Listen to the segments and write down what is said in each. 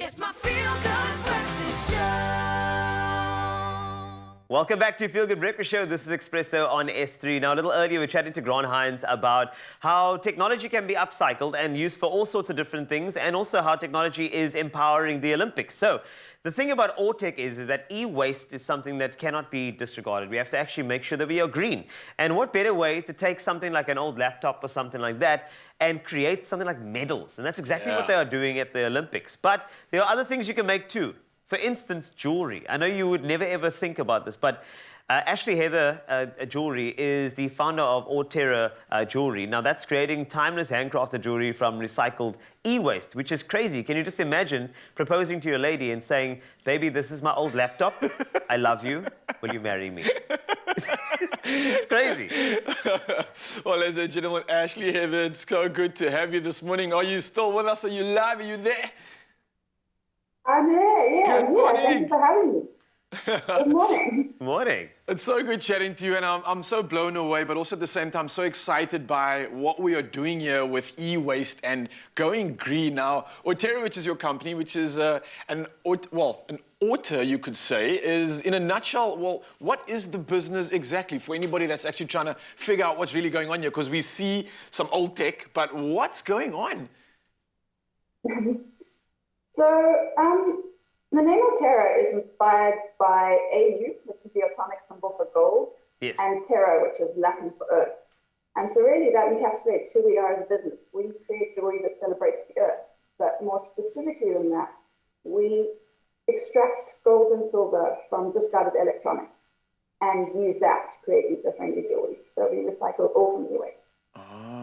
It's my feel-good breakfast show. Welcome back to Feel Good Breakfast Show. This is Expresso on S3. Now, a little earlier, we were chatting to Grant Hines about how technology can be upcycled and used for all sorts of different things, and also how technology is empowering the Olympics. So, the thing about Ortec is that e-waste is something that cannot be disregarded. We have to actually make sure that we are green. And what better way to take something like an old laptop or something like that and create something like medals? And that's exactly what they are doing at the Olympics. But there are other things you can make too. For instance, jewelry. I know you would never ever think about this, but Ashley Heather Jewellery is the founder of Ortera Jewellery. Now that's creating timeless handcrafted jewellery from recycled e-waste, which is crazy. Can you just imagine proposing to your lady and saying, "Baby, this is my old laptop. I love you. Will you marry me?" It's crazy. Well, ladies and gentlemen, Ashley Heather, it's so good to have you this morning. Are you still with us? Are you live? Are you there? I'm here, yeah. Good morning. Thank you for having me. Good morning. Morning. It's so good chatting to you, and I'm so blown away, but also at the same time so excited by what we are doing here with e-waste and going green. Now, Ortera, which is your company, which is an author, you could say, is in a nutshell, well, what is the business exactly for anybody that's actually trying to figure out what's really going on here? Because we see some old tech, but what's going on? So, the name Ortera is inspired by AU, which is the atomic symbol for gold, and Terra, which is Latin for earth. And so really that encapsulates who we are as a business. We create jewelry that celebrates the earth, but more specifically than that, we extract gold and silver from discarded electronics and use that to create eco-friendly jewelry. So we recycle all from e-waste.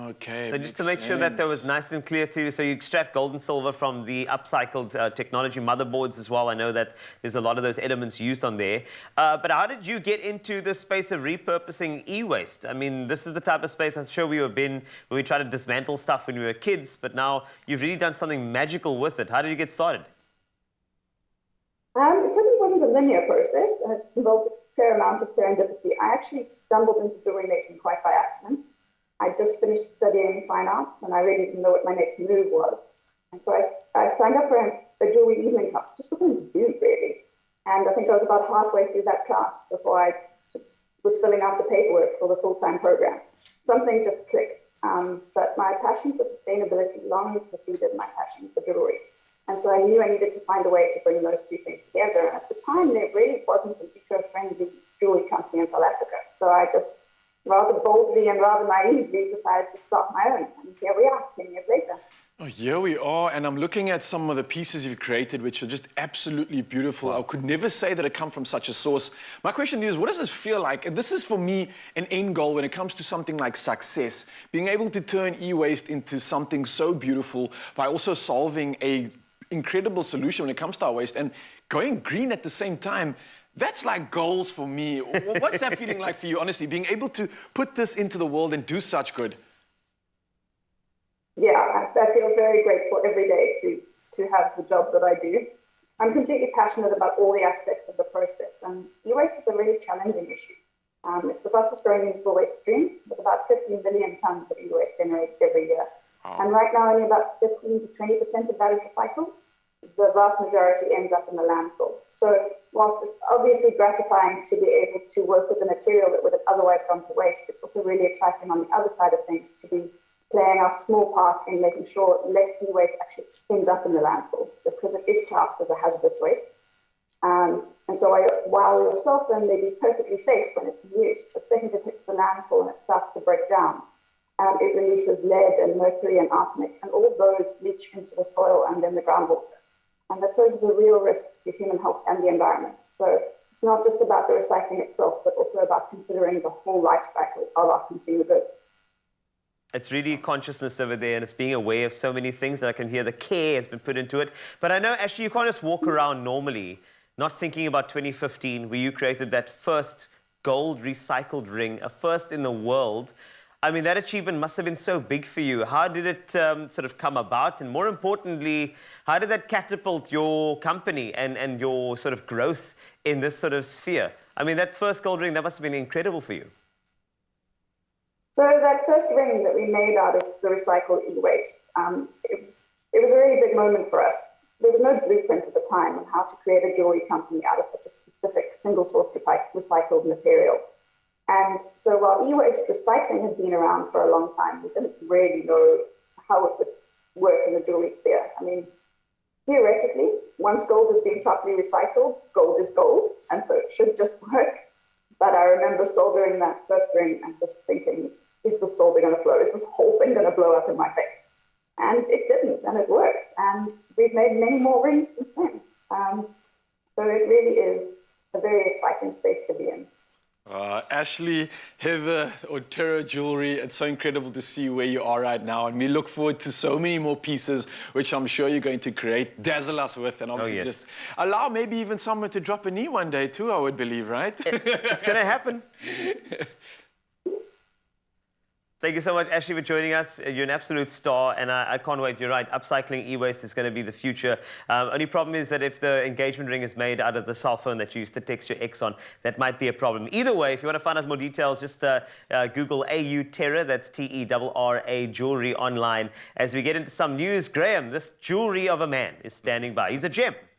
Okay. So just to make sure that was nice and clear to you, so you extract gold and silver from the upcycled technology motherboards as well. I know that there's a lot of those elements used on there. But how did you get into the space of repurposing e-waste? I mean, this is the type of space I'm sure we have been where we try to dismantle stuff when we were kids, but now you've really done something magical with it. How did you get started? It certainly wasn't a linear process, and it involved a fair amount of serendipity. I actually stumbled into jewelry making quite by accident. I just finished studying fine arts, and I really didn't know what my next move was. And so I signed up for a jewelry evening class, just for something to do, really. And I think I was about halfway through that class before I was filling out the paperwork for the full-time program. Something just clicked. But my passion for sustainability long preceded my passion for jewelry. And so I knew I needed to find a way to bring those two things together. And at the time, there really wasn't an eco-friendly jewelry company in South Africa. So I just rather boldly and rather naively decided to start my own. And here we are, 10 years later. Oh, here we are, and I'm looking at some of the pieces you've created, which are just absolutely beautiful. I could never say that it come from such a source. My question is, what does this feel like? And this is, for me, an end goal when it comes to something like success. Being able to turn e-waste into something so beautiful by also solving a incredible solution when it comes to our waste and going green at the same time. That's like goals for me. What's that feeling like for you, honestly, being able to put this into the world and do such good? Yeah, I feel very grateful every day to have the job that I do. I'm completely passionate about all the aspects of the process, and e-waste is a really challenging issue. It's the fastest growing usable waste stream, with about 15 million tons of e-waste generated every year. And right now, only about 15 to 20% of that is recycled. The vast majority ends up in the landfill. So whilst it's obviously gratifying to be able to work with a material that would have otherwise gone to waste, it's also really exciting on the other side of things to be playing our small part in making sure less e-waste actually ends up in the landfill, because it is classed as a hazardous waste. And so while your cell phone may be perfectly safe when it's in use, the second it hits the landfill and it starts to break down, it releases lead and mercury and arsenic, and all those leach into the soil and then the groundwater. And that poses a real risk to human health and the environment. So it's not just about the recycling itself, but also about considering the whole life cycle of our consumer goods. It's really consciousness over there, and it's being aware of so many things that I can hear the care has been put into it. But I know, Ashley, you can't just walk around normally not thinking about 2015, where you created that first gold recycled ring, a first in the world. I mean, that achievement must have been so big for you. How did it sort of come about? And more importantly, how did that catapult your company and your sort of growth in this sort of sphere? I mean, that first gold ring, that must have been incredible for you. So that first ring that we made out of the recycled e-waste, it was a really big moment for us. there was no blueprint at the time on how to create a jewelry company out of such a specific single source recycled material. And so while e-waste recycling had been around for a long time, we didn't really know how it would work in the jewelry sphere. I mean, theoretically, once gold is being properly recycled, gold is gold, and so it should just work. But I remember soldering that first ring and just thinking, is the solder going to flow? Is this whole thing going to blow up in my face? And it didn't, and it worked. And we've made many more rings since then. So it really is a very exciting space to be in. Ashley, Heather, Otero Jewellery, it's so incredible to see where you are right now. And we look forward to so many more pieces, which I'm sure you're going to create, dazzle us with, and obviously just allow maybe even someone to drop a knee one day too, I would believe, right? It's going to happen. Thank you so much, Ashley, for joining us. You're an absolute star, and I can't wait. You're right. Upcycling e-waste is going to be the future. Only problem is that if the engagement ring is made out of the cell phone that you used to text your ex on, that might be a problem. Either way, if you want to find out more details, just Google AU Terra, that's T-E-R-R-A Jewellery online. As we get into some news, Graham, this jewelry of a man is standing by. He's a gem.